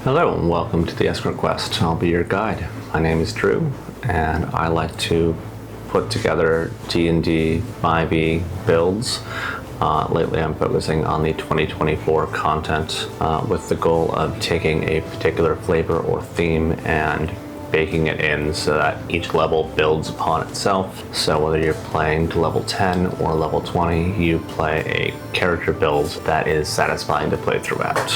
Hello and welcome to the Escort Quest. I'll be your guide. My name is Drew and I like to put together D&D 5e builds. Lately I'm focusing on the 2024 content with the goal of taking a particular flavor or theme and baking it in so that each level builds upon itself. So whether you're playing to level 10 or level 20, you play a character build that is satisfying to play throughout.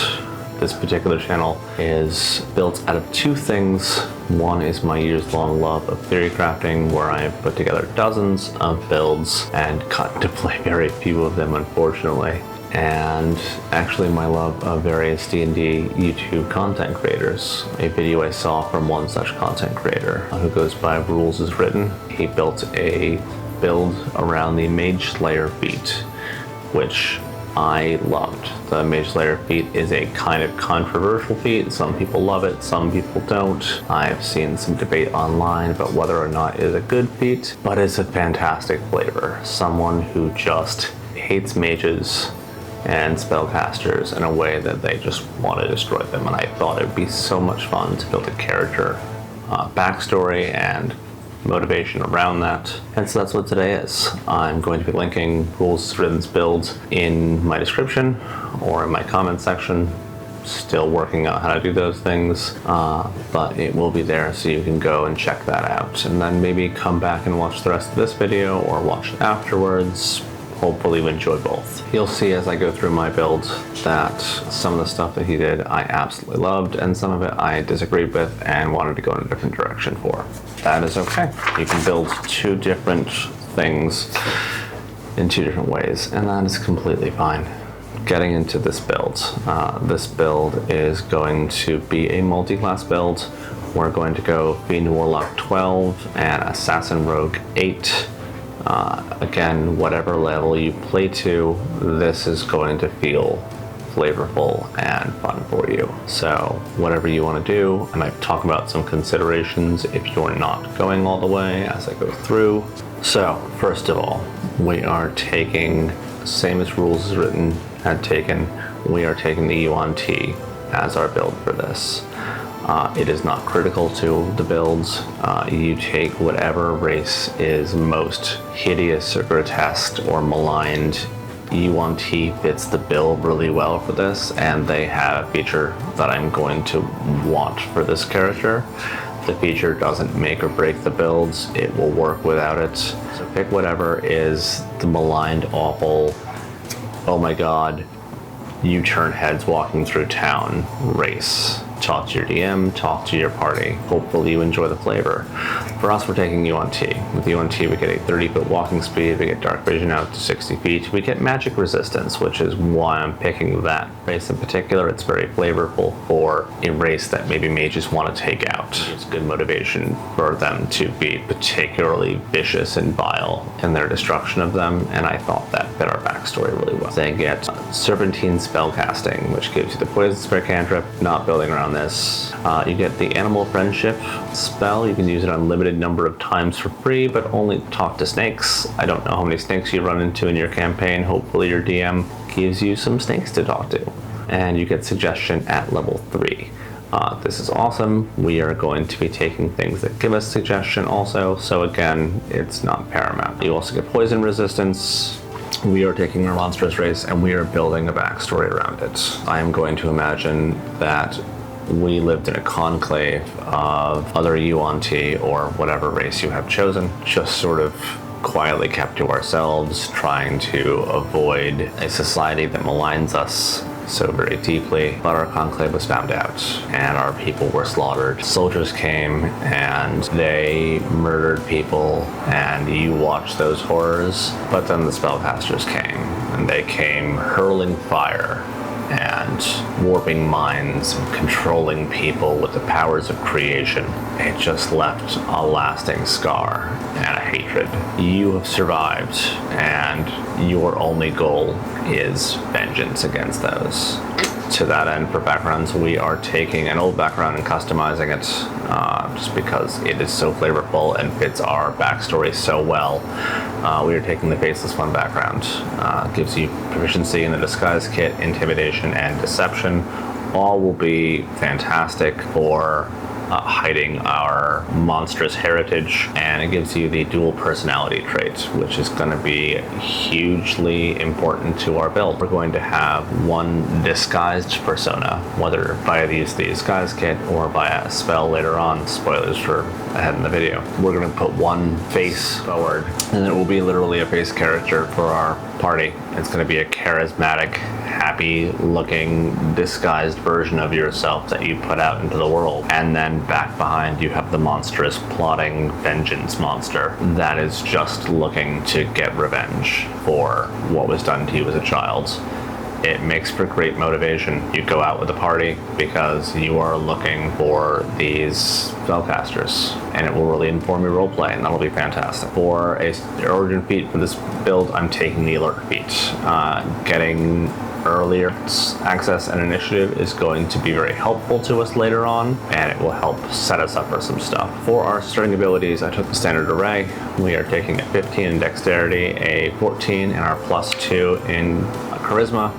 This particular channel is built out of two things. One is my years-long love of theory crafting, where I have put together dozens of builds and gotten to play very few of them, unfortunately. And actually my love of various D&D YouTube content creators. A video I saw from one such content creator who goes by Rules Is Written. He built a build around the Mage Slayer feat, which I loved. The Mage Slayer feat is a kind of controversial feat. Some people love it, some people don't. I've seen some debate online about whether or not it is a good feat, but it's a fantastic flavor. Someone who just hates mages and spellcasters in a way that they just want to destroy them, and I thought it would be so much fun to build a character backstory and motivation around that. And so that's what today is. I'm going to be linking Rules Written's build in my description or in my comment section. Still working out how to do those things, but it will be there so you can go and check that out and then maybe come back and watch the rest of this video or watch it afterwards. Hopefully you enjoy both. You'll see as I go through my build that some of the stuff that he did I absolutely loved, and some of it I disagreed with and wanted to go in a different direction for. That is okay. You can build two different things in two different ways, and that is completely fine. Getting into this build is going to be a multi-class build. We're going to go Fiend Warlock 12 and Assassin Rogue 8. Again, whatever level you play to, this is going to feel flavorful and fun for you. So whatever you want to do, I might talk about some considerations if you're not going all the way as I go through. So first of all, we are taking, same as Rules Is Written had taken, we are taking the Yuan-Ti as our build for this. It is not critical to the builds. You take whatever race is most hideous or grotesque or maligned. Yuan-Ti fits the build really well for this, and they have a feature that I'm going to want for this character. The feature doesn't make or break the builds, it will work without it. So pick whatever is the maligned, awful, oh my god, you turn heads walking through town race. Talk to your DM, talk to your party. Hopefully you enjoy the flavor. For us, we're taking Yuan-Ti. With Yuan-Ti, we get a 30-foot walking speed, we get dark vision out to 60 feet, we get magic resistance, which is why I'm picking that race in particular. It's very flavorful for a race that maybe mages want to take out. It's good motivation for them to be particularly vicious and vile in their destruction of them, and I thought that fit our backstory really well. They get Serpentine Spellcasting, which gives you the Poison Spirit cantrip, not building around this. You get the Animal Friendship spell. You can use it an unlimited number of times for free, but only talk to snakes. I don't know how many snakes you run into in your campaign. Hopefully your DM gives you some snakes to talk to. And you get Suggestion at level 3. This is awesome. We are going to be taking things that give us suggestion also, so again, it's not paramount. You also get Poison Resistance. We are taking our monstrous race and we are building a backstory around it. I am going to imagine that we lived in a conclave of other Yuan-Ti or whatever race you have chosen, just sort of quietly kept to ourselves, trying to avoid a society that maligns us so very deeply. But our conclave was found out and our people were slaughtered. Soldiers came and they murdered people and you watched those horrors. But then the spellcasters came and they came hurling fire and warping minds and controlling people with the powers of creation. It just left a lasting scar and a hatred. You have survived, and your only goal is vengeance against those. To that end, for backgrounds, we are taking an old background and customizing it just because it is so flavorful and fits our backstory so well. We are taking the Faceless One background. Gives you proficiency in the Disguise Kit, Intimidation, and Deception. all will be fantastic for hiding our monstrous heritage, and it gives you the dual personality trait, which is going to be hugely important to our build. We're going to have one disguised persona, whether via the disguise kit or via a spell later on. Spoilers for ahead in the video. We're going to put one face forward, and it will be literally a face character for our party. It's going to be a charismatic, happy-looking, disguised version of yourself that you put out into the world. And then back behind, you have the monstrous, plotting vengeance monster that is just looking to get revenge for what was done to you as a child. It makes for great motivation. You go out with the party because you are looking for these spellcasters, and it will really inform your roleplay, and that'll be fantastic. For a origin feat for this build, I'm taking the alert feat. Getting earlier access and initiative is going to be very helpful to us later on, and it will help set us up for some stuff. For our starting abilities, I took the standard array. We are taking a 15 in dexterity, a 14 in our +2 in charisma.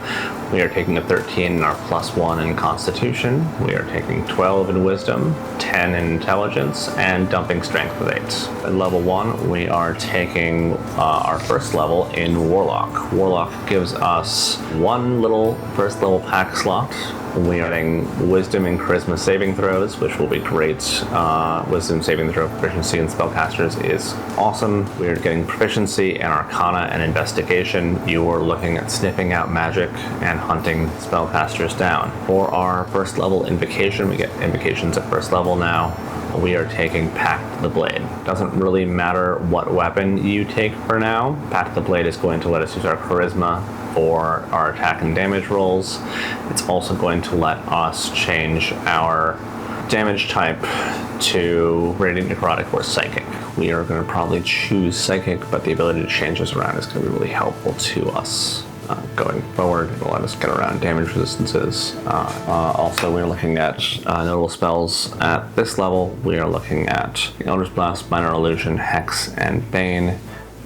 We are taking a 13 in our +1 in constitution. We are taking 12 in wisdom, 10 in intelligence, and dumping strength with 8. At level 1, we are taking our first level in warlock. Warlock gives us one little first level pack slot. We are getting wisdom and charisma saving throws, which will be great. Wisdom saving throw proficiency in spellcasters is awesome. We are getting proficiency in arcana and investigation. You are looking at sniffing out magic and hunting spellcasters down. For our first level invocation, we get invocations at first level now. We are taking Pact the Blade. Doesn't really matter what weapon you take for now. Pact the Blade is going to let us use our charisma for our attack and damage rolls. It's also going to let us change our damage type to Radiant Necrotic or Psychic. We are going to probably choose Psychic, but the ability to change this around is going to be really helpful to us. Going forward, it'll let us get around damage resistances. Also, we're looking at notable spells at this level. We are looking at Eldritch Blast, Minor Illusion, Hex, and Bane.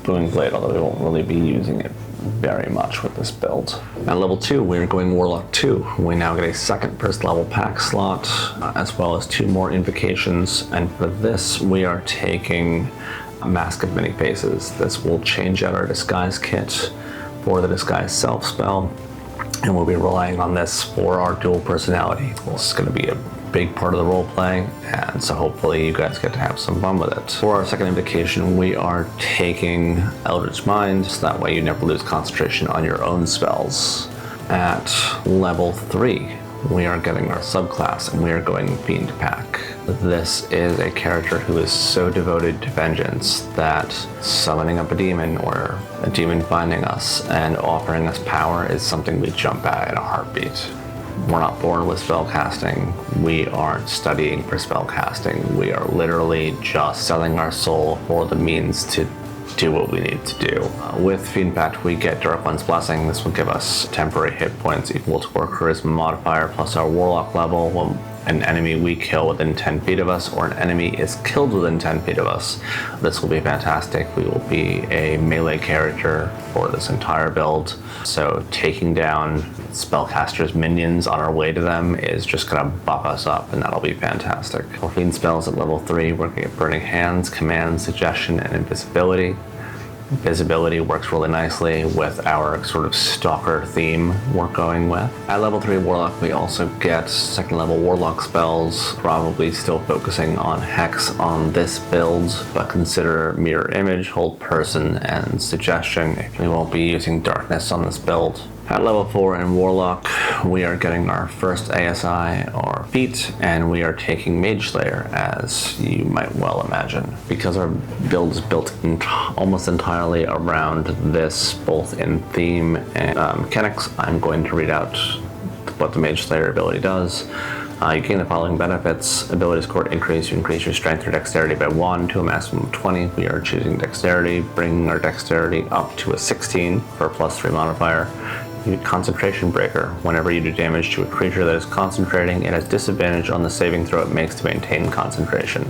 Booming Blade, although we won't really be using it very much with this build. At level 2, we're going Warlock 2. We now get a second first level pack slot, as well as 2 more invocations. And for this, we are taking Mask of Many Faces. This will change out our disguise kit for the disguise self spell, and we'll be relying on this for our dual personality. This is going to be a big part of the role play, and so hopefully you guys get to have some fun with it. For our second invocation, we are taking Eldritch Mind, so that way you never lose concentration on your own spells. At level 3, we are getting our subclass, and we are going Fiend Pack. This is a character who is so devoted to vengeance that summoning up a demon or a demon finding us and offering us power is something we jump at in a heartbeat. We're not born with spellcasting. We aren't studying for spellcasting. We are literally just selling our soul for the means to do what we need to do. With Fiend Pact, we get Dark One's Blessing. This will give us temporary hit points equal to our charisma modifier plus our warlock level when an enemy we kill within 10 feet of us or an enemy is killed within 10 feet of us. This will be fantastic. We will be a melee character for this entire build, so taking down spellcasters' minions on our way to them is just going to buff us up, and that'll be fantastic. For Fiend spells at level 3, we're going to get Burning Hands, Command, Suggestion, and Invisibility. Visibility works really nicely with our sort of stalker theme we're going with. At level 3 Warlock, we also get second level Warlock spells, probably still focusing on Hex on this build, but consider Mirror Image, Hold Person, and Suggestion. We won't be using Darkness on this build. At level 4 in Warlock, we are getting our first ASI or feat, and we are taking Mage Slayer, as you might well imagine. Because our build is built almost entirely around this, both in theme and mechanics, I'm going to read out what the Mage Slayer ability does. You gain the following benefits. Ability score increase. You increase your strength or dexterity by 1 to a maximum of 20. We are choosing dexterity, bringing our dexterity up to a 16 for a +3 modifier. You get Concentration Breaker. Whenever you do damage to a creature that is concentrating, it has disadvantage on the saving throw it makes to maintain concentration.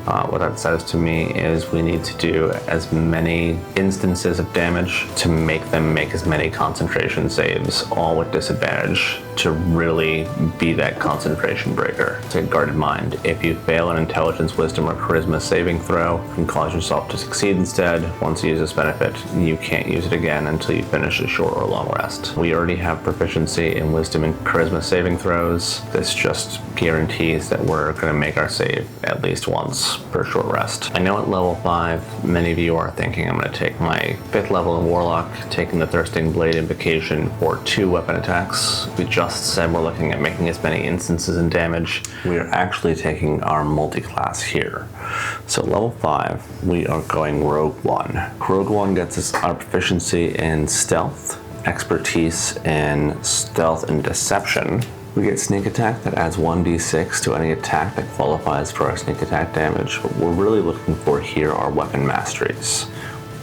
What that says to me is we need to do as many instances of damage to make them make as many concentration saves, all with disadvantage. to really be that concentration breaker. It's a guarded mind. If you fail an intelligence, wisdom, or charisma saving throw, you can cause yourself to succeed instead. Once you use this benefit, you can't use it again until you finish a short or long rest. We already have proficiency in wisdom and charisma saving throws. This just guarantees that we're going to make our save at least once per short rest. I know at level 5, many of you are thinking I'm going to take my 5th level in Warlock, taking the Thirsting Blade Invocation for 2 weapon attacks. We just said we're looking at making as many instances in damage. We are actually taking our multi-class here. So level 5, we are going Rogue 1. Rogue 1 gets us our proficiency in Stealth, expertise in Stealth and Deception. We get Sneak Attack that adds 1d6 to any attack that qualifies for our Sneak Attack damage. What we're really looking for here are Weapon Masteries.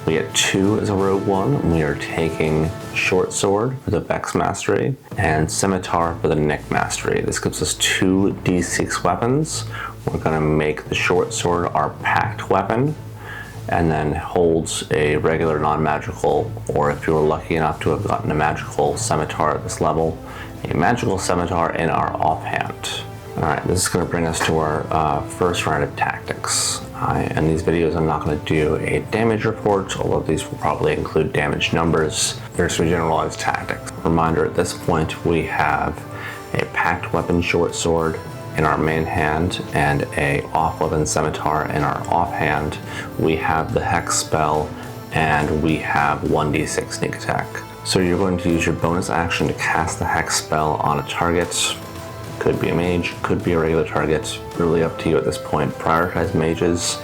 We get 2 as a Rogue 1. We are taking Short Sword for the Vex Mastery and Scimitar for the Nick Mastery. This gives us 2 d6 weapons. We're going to make the Short Sword our packed weapon, and then holds a regular non-magical, or if you were lucky enough to have gotten a magical scimitar at this level, a magical scimitar in our offhand. Alright, this is going to bring us to our first round of tactics. In these videos I'm not going to do a damage report, although these will probably include damage numbers. There's some generalized tactics. Reminder, at this point we have a packed weapon short sword in our main hand and a off-weapon scimitar in our offhand. We have the Hex spell and we have 1d6 sneak attack. So you're going to use your bonus action to cast the Hex spell on a target. Could be a mage, could be a regular target, really up to you at this point. Prioritize mages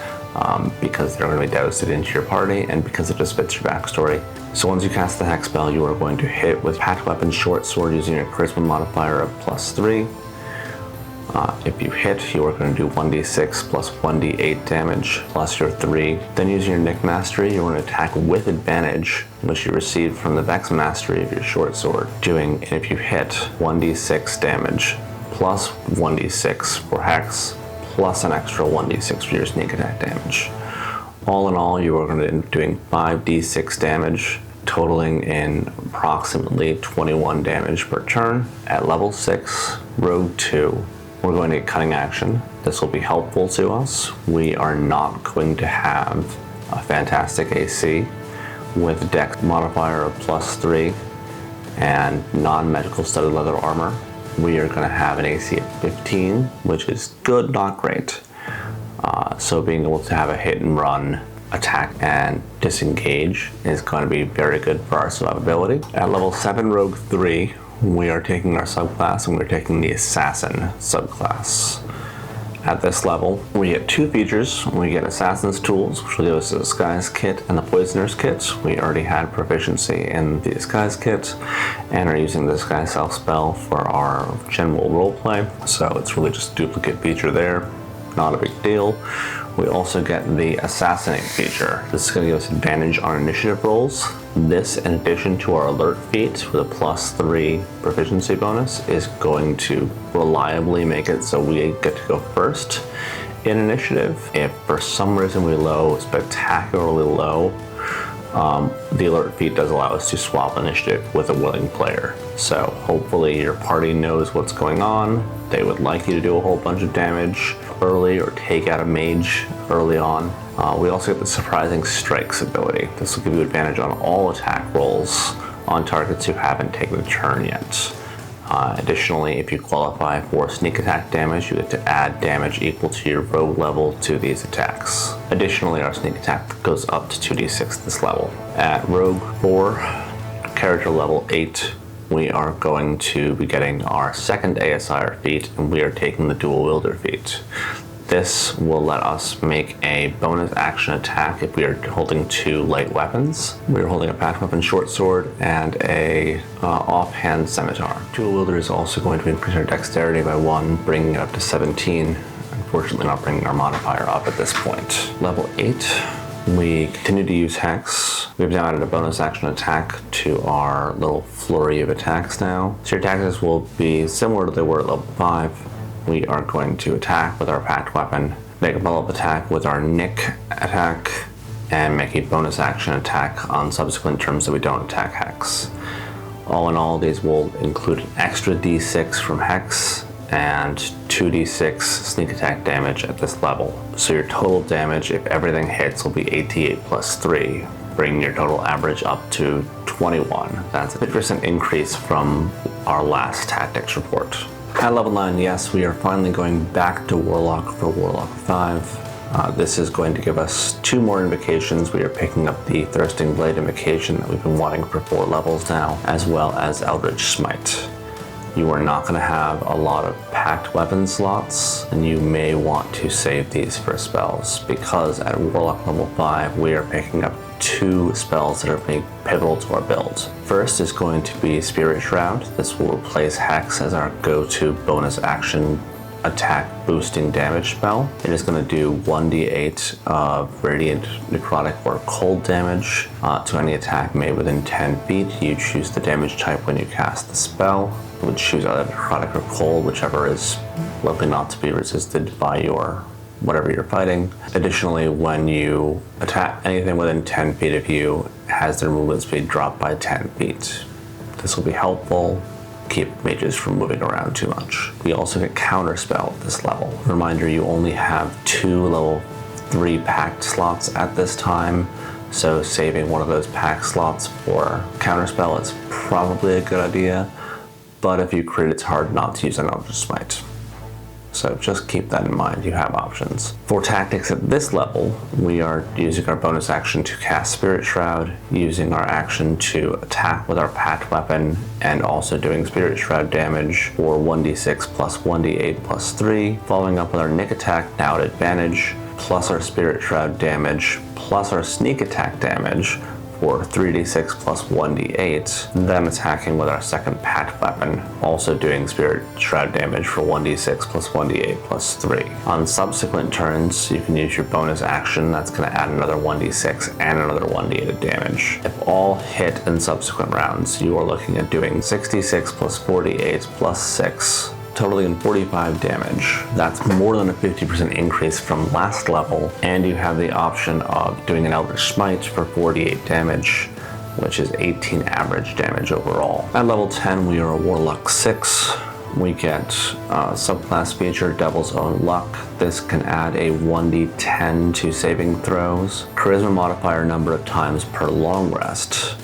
because they're going to be doused into your party and because it just fits your backstory. So once you cast the Hex spell, you are going to hit with packed weapon short sword using your charisma modifier of +3. If you hit, you are going to do 1d6 plus 1d8 damage plus your 3. Then using your Nick Mastery, you're going to attack with advantage, which you received from the Vex Mastery of your short sword, doing, if you hit, 1d6 damage plus 1d6 for Hex, plus an extra 1d6 for your sneak attack damage. All in all, you are going to end up doing 5d6 damage, totaling in approximately 21 damage per turn. At level 6, Rogue 2, we're going to get Cunning Action. This will be helpful to us. We are not going to have a fantastic AC. With Dex modifier of +3 and non-magical studded leather armor, we are going to have an AC of 15, which is good, not great. So being able to have a hit and run attack and disengage is going to be very good for our survivability. At level 7 Rogue 3, we are taking our subclass and we're taking the Assassin subclass. At this level, we get 2 features. We get Assassin's Tools, which will give us the Disguise Kit and the Poisoner's Kit. We already had proficiency in the Disguise Kit and are using the Disguise Self spell for our general roleplay, so it's really just a duplicate feature there. Not a big deal. We also get the Assassinate feature. This is going to give us advantage on initiative rolls. This, in addition to our alert feat with a +3 proficiency bonus, is going to reliably make it so we get to go first in initiative. If for some reason we low, spectacularly low, the alert feat does allow us to swap initiative with a willing player. So hopefully your party knows what's going on. They would like you to do a whole bunch of damage early or take out a mage early on. We also get the Surprising Strikes ability. This will give you advantage on all attack rolls on targets who haven't taken a turn yet. Additionally, if you qualify for sneak attack damage, you get to add damage equal to your rogue level to these attacks. Additionally, our sneak attack goes up to 2d6 this level. At Rogue 4, character level 8, we are going to be getting our second ASIR feat, and we are taking the Dual Wielder feat. This will let us make a bonus action attack if we are holding 2 light weapons. We are holding a packed weapon short sword and a offhand scimitar. Dual Wielder is also going to increase our dexterity by 1, bringing it up to 17. Unfortunately not bringing our modifier up at this point. Level 8, we continue to use Hex. We've now added a bonus action attack to our little flurry of attacks now. So your attacks will be similar to they were at level 5. We are going to attack with our packed weapon, make a follow-up attack with our Nick attack, and make a bonus action attack on subsequent turns that we don't attack Hex. All in all, these will include an extra d6 from Hex and 2d6 sneak attack damage at this level. So your total damage, if everything hits, will be 88 plus 3, bringing your total average up to 21. That's a 50% increase from our last tactics report. At level 9, yes, we are finally going back to Warlock for Warlock 5. This is going to give us 2 more invocations. We are picking up the Thirsting Blade invocation that we've been wanting for 4 levels now, as well as Eldritch Smite. You are not going to have a lot of packed weapon slots, and you may want to save these for spells, because at Warlock level 5 we are picking up 2 spells that are being pivotal to our build. First is going to be Spirit Shroud. This will replace Hex as our go-to bonus action attack boosting damage spell. It is going to do 1d8 of radiant, necrotic, or cold damage to any attack made within 10 feet. You choose the damage type when you cast the spell. You would choose either necrotic or cold, whichever is likely not to be resisted by your whatever you're fighting. Additionally, when you attack anything within 10 feet of you, it has their movement speed drop by 10 feet. This will be helpful. Keep mages from moving around too much. We also get Counterspell at this level. Reminder, you only have 2 level 3 packed slots at this time, so saving one of those packed slots for Counterspell is probably a good idea, but if you crit, it's hard not to use an Eldritch Smite. So just keep that in mind, you have options. For tactics at this level, we are using our bonus action to cast Spirit Shroud, using our action to attack with our packed weapon, and also doing Spirit Shroud damage for 1d6 plus 1d8 plus 3, following up with our Nick attack, now at advantage, plus our Spirit Shroud damage, plus our sneak attack damage, for 3d6 plus 1d8, then attacking with our second packed weapon, also doing Spirit Shroud damage for 1d6 plus 1d8 plus 3. On subsequent turns, you can use your bonus action, that's going to add another 1d6 and another 1d8 of damage. If all hit in subsequent rounds, you are looking at doing 66 plus 48 plus 6, totaling 45 damage. That's more than a 50% increase from last level, and you have the option of doing an Eldritch Smite for 48 damage, which is 18 average damage overall. At level 10, we are a Warlock 6. We get subclass feature Devil's Own Luck. This can add a 1d10 to saving throws. Charisma modifier number of times per long rest.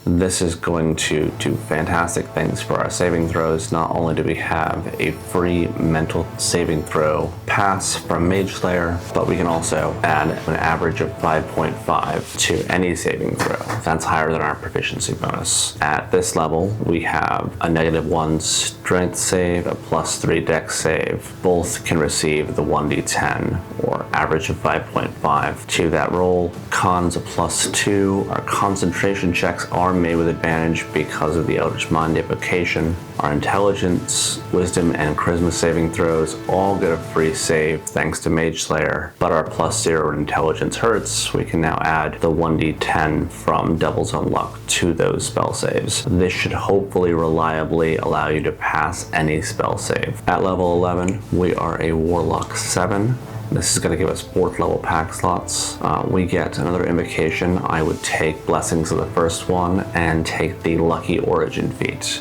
This is going to do fantastic things for our saving throws. Not only do we have a free mental saving throw pass from Mage Slayer, but we can also add an average of 5.5 to any saving throw. That's higher than our proficiency bonus. At this level, we have a -1 strength save, a +3 dex save. Both can receive the 1d10 or average of 5.5 to that roll. Cons a +2. Our concentration checks are made with advantage because of the Eldritch Mind invocation. Our intelligence, wisdom, and charisma saving throws all get a free save thanks to Mage Slayer, but our +0 intelligence hurts. We can now add the 1d10 from Devil's Own Luck to those spell saves. This should hopefully reliably allow you to pass any spell save. At level 11, we are a Warlock 7. This is going to give us 4th level pack slots. We get another invocation. I would take Blessings of the first one and take the Lucky Origin feat.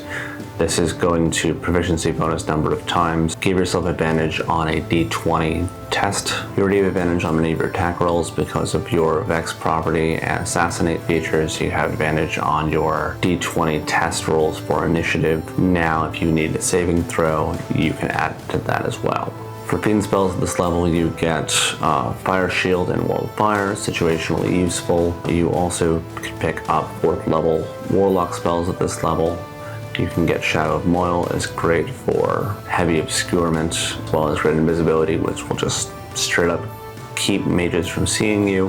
This is going to proficiency bonus number of times. Give yourself advantage on a d20 test. You already have advantage on many of your attack rolls because of your Vex property and Assassinate features. You have advantage on your d20 test rolls for initiative. Now, if you need a saving throw, you can add to that as well. For fiend spells at this level, you get Fire Shield and Wall of Fire, situationally useful. You also can pick up 4th level Warlock spells at this level. You can get Shadow of Moil, is great for heavy obscurement, as well as Great Invisibility, which will just straight up keep mages from seeing you,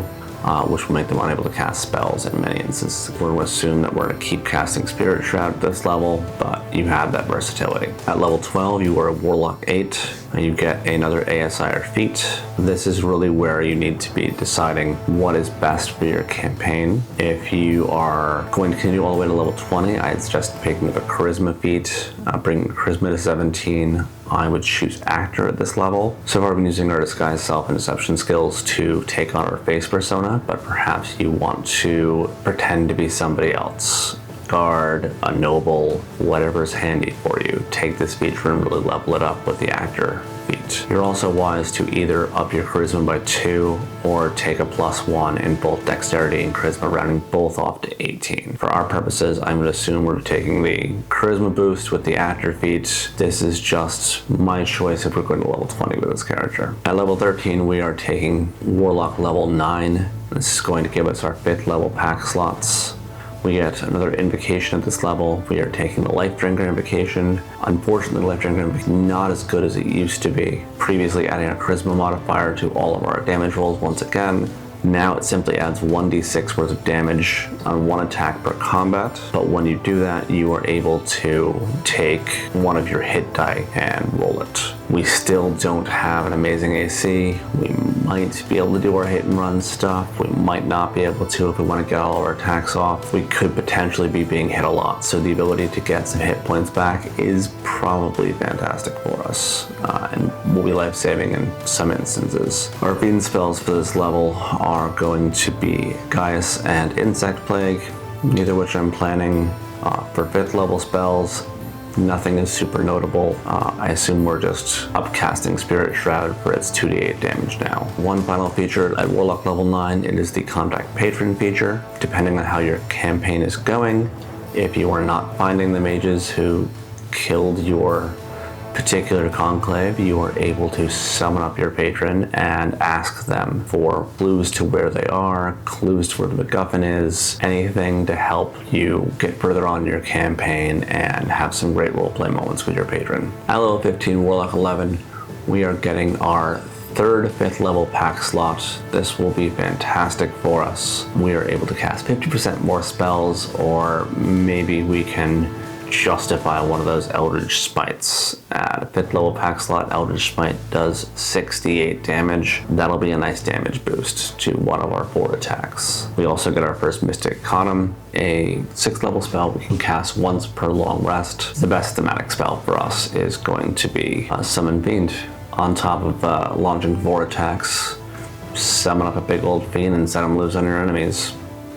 which will make them unable to cast spells in many instances. We're going to assume that we're going to keep casting Spirit Shroud at this level, but you have that versatility. At level 12, you are a Warlock 8, and you get another ASIR feat. This is really where you need to be deciding what is best for your campaign. If you are going to continue all the way to level 20, I'd suggest picking up a Charisma feat, bringing Charisma to 17. I would choose Actor at this level. So far, I've been using our Disguise Self and Deception skills to take on our face persona, but perhaps you want to pretend to be somebody else. guard, a noble, whatever's handy for you. Take this feature and really level it up with the actor feat. You're also wise to either up your charisma by 2 or take a +1 in both dexterity and charisma, rounding both off to 18. For our purposes, I'm going to assume we're taking the charisma boost with the actor feat. This is just my choice if we're going to level 20 with this character. At level 13, we are taking Warlock level 9. This is going to give us our 5th level pack slots. We get another invocation at this level. We are taking the Life Drinker invocation. Unfortunately, the Life Drinker invocation is not as good as it used to be. Previously adding a charisma modifier to all of our damage rolls once again. Now it simply adds 1d6 worth of damage on 1 attack per combat, but when you do that, you are able to take one of your hit die and roll it. We still don't have an amazing AC. We might be able to do our hit and run stuff. We might not be able to if we want to get all of our attacks off. We could potentially be being hit a lot, so the ability to get some hit points back is probably fantastic for us, and will be life-saving in some instances. Our fiend spells for this level are going to be Gaius and Insect Plague, neither which I'm planning. For 5th level spells, nothing is super notable. I assume we're just upcasting Spirit Shroud for its 2d8 damage now. One final feature at Warlock level 9, it is the Contact Patron feature. Depending on how your campaign is going, if you are not finding the mages who killed your particular conclave, you are able to summon up your patron and ask them for clues to where they are, clues to where the MacGuffin is, anything to help you get further on your campaign and have some great roleplay moments with your patron. At level 15, Warlock 11, we are getting our 3rd 5th level pack slot. This will be fantastic for us. We are able to cast 50% more spells, or maybe we can justify one of those Eldritch Smites. At a 5th level pack slot, Eldritch Smite does 68 damage. That'll be a nice damage boost to one of our 4 attacks. We also get our first Mystic Condom, a 6th level spell we can cast once per long rest. The best thematic spell for us is going to be Summon Fiend. On top of launching 4 attacks, summon up a big old fiend and set them loose on your enemies.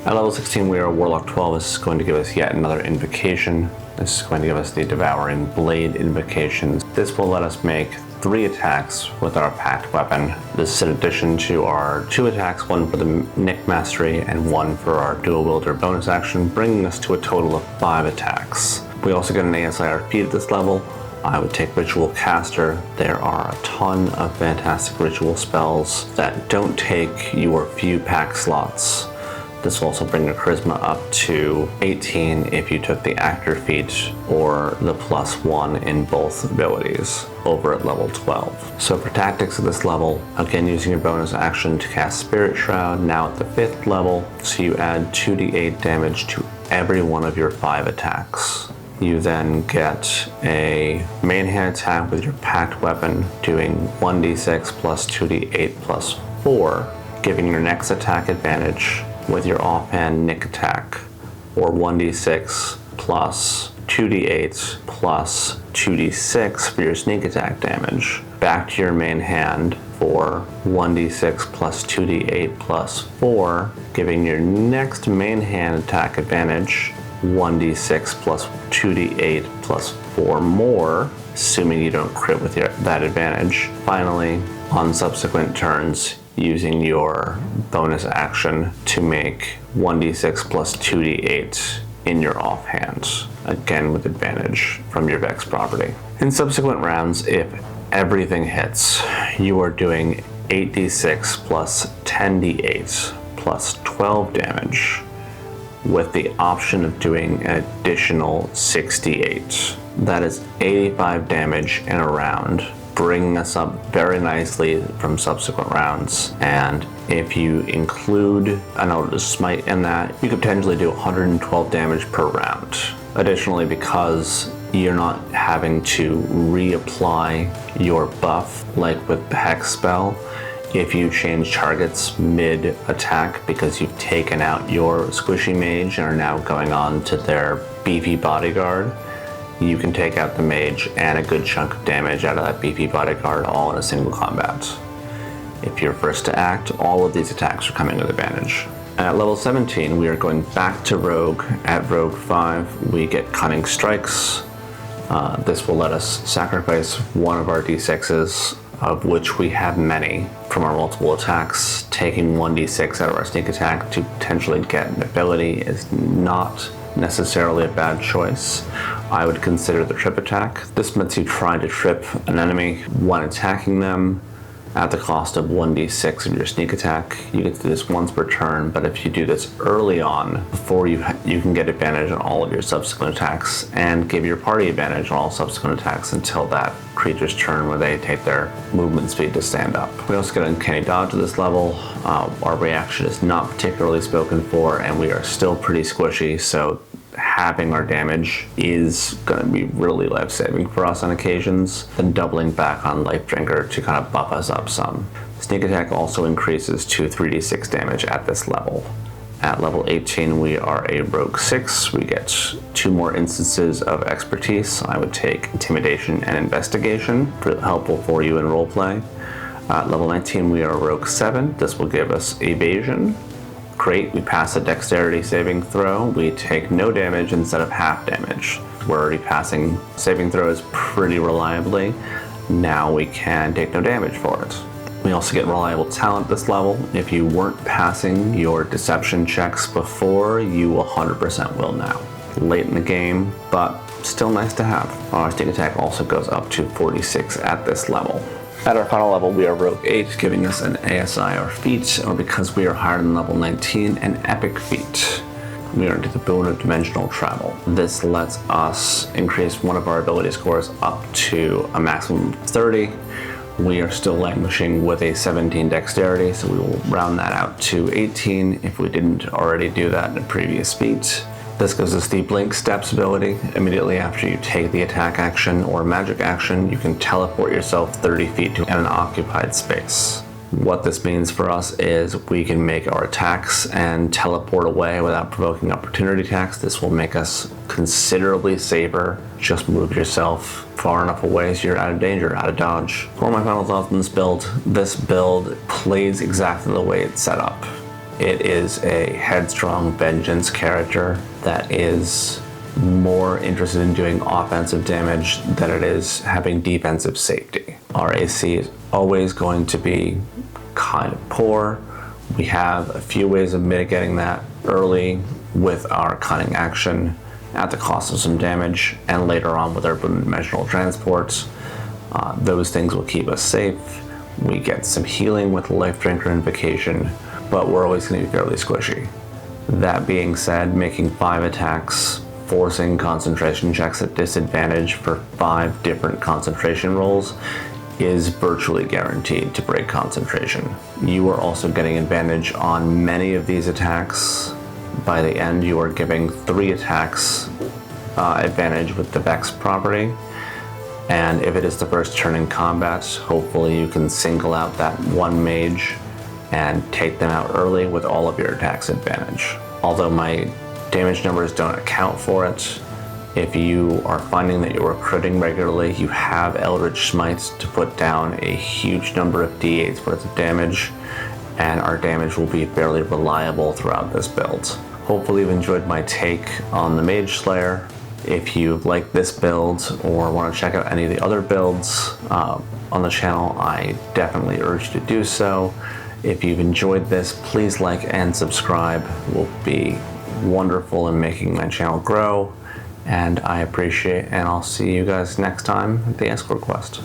At level 16, we are Warlock 12. This is going to give us yet another invocation. This is going to give us the Devouring Blade invocations. This will let us make 3 attacks with our packed weapon. This is in addition to our 2 attacks, one for the Nick Mastery and one for our Dual Wielder bonus action, bringing us to a total of 5 attacks. We also get an ASIR feat at this level. I would take Ritual Caster. There are a ton of fantastic ritual spells that don't take your few pack slots. This will also bring your charisma up to 18 if you took the actor feat or the +1 in both abilities over at level 12. So for tactics at this level, again using your bonus action to cast Spirit Shroud, now at the 5th level, so you add 2d8 damage to every one of your 5 attacks. You then get a main hand attack with your packed weapon, doing 1d6 plus 2d8 plus 4, giving your next attack advantage with your offhand Nick attack, or 1d6 plus 2d8 plus 2d6 for your sneak attack damage. Back to your main hand for 1d6 plus 2d8 plus 4, giving your next main hand attack advantage 1d6 plus 2d8 plus 4 more, assuming you don't crit with that advantage. Finally, on subsequent turns, using your bonus action to make 1d6 plus 2d8 in your offhand, again with advantage from your Vex property. In subsequent rounds, if everything hits, you are doing 8d6 plus 10d8 plus 12 damage, with the option of doing an additional 68. That is 85 damage in a round, bringing us up very nicely from subsequent rounds. And if you include an Eldritch Smite in that, you could potentially do 112 damage per round. Additionally, because you're not having to reapply your buff like with the Hex spell, if you change targets mid-attack because you've taken out your squishy mage and are now going on to their beefy bodyguard, you can take out the mage and a good chunk of damage out of that beefy bodyguard all in a single combat. If you're first to act, all of these attacks are coming with advantage. At level 17, we are going back to Rogue. At Rogue 5, we get Cunning Strikes. This will let us sacrifice one of our d6s, of which we have many, from our multiple attacks. Taking 1d6 out of our sneak attack to potentially get an ability is not necessarily a bad choice. I would consider the trip attack. This lets you try to trip an enemy when attacking them at the cost of 1d6 of your sneak attack. You get to do this once per turn, but if you do this early on, before you can get advantage on all of your subsequent attacks and give your party advantage on all subsequent attacks until that creature's turn where they take their movement speed to stand up. We also get Uncanny Dodge at this level. Our reaction is not particularly spoken for, and we are still pretty squishy, so having our damage is going to be really life-saving for us on occasions, then doubling back on Life Drinker to kind of buff us up some. Sneak attack also increases to 3d6 damage at this level. At level 18, we are a Rogue 6. We get 2 more instances of expertise. I would take Intimidation and Investigation, helpful for you in roleplay. At level 19, we are a Rogue 7. This will give us Evasion. Great, we pass a dexterity saving throw. We take no damage instead of half damage. We're already passing saving throws pretty reliably. Now we can take no damage for it. We also get Reliable Talent this level. If you weren't passing your deception checks before, you 100% will now. Late in the game, but still nice to have. Our sneak attack also goes up to 46 at this level. At our final level, we are Rogue 8, giving us an ASI or feat, or because we are higher than level 19, an Epic feat. We are into the boon of Dimensional Travel. This lets us increase one of our ability scores up to a maximum of 30. We are still languishing with a 17 dexterity, so we will round that out to 18 if we didn't already do that in a previous feat. This gives us the Blink Steps ability. Immediately after you take the attack action or magic action, you can teleport yourself 30 feet to an occupied space. What this means for us is we can make our attacks and teleport away without provoking opportunity attacks. This will make us considerably safer. Just move yourself far enough away so you're out of danger, out of dodge. For my final thoughts on this build plays exactly the way it's set up. It is a headstrong vengeance character that is more interested in doing offensive damage than it is having defensive safety. Our AC is always going to be kind of poor. We have a few ways of mitigating that early with our cunning action at the cost of some damage, and later on with our dimensional transports. Those things will keep us safe. We get some healing with Life Drinker Invocation, but we're always going to be fairly squishy. That being said, making 5 attacks, forcing concentration checks at disadvantage for 5 different concentration rolls is virtually guaranteed to break concentration. You are also getting advantage on many of these attacks. By the end, you are giving 3 attacks advantage with the Vex property. And if it is the first turn in combat, hopefully you can single out that one mage and take them out early with all of your attacks advantage. Although my damage numbers don't account for it, if you are finding that you're critting regularly, you have Eldritch Smites to put down a huge number of d8s worth of damage, and our damage will be fairly reliable throughout this build. Hopefully you've enjoyed my take on the Mage Slayer. If you like this build or want to check out any of the other builds on the channel, I definitely urge you to do so. If you've enjoyed this, please like and subscribe. It will be wonderful in making my channel grow, and I appreciate it, and I'll see you guys next time at the Escort Quest.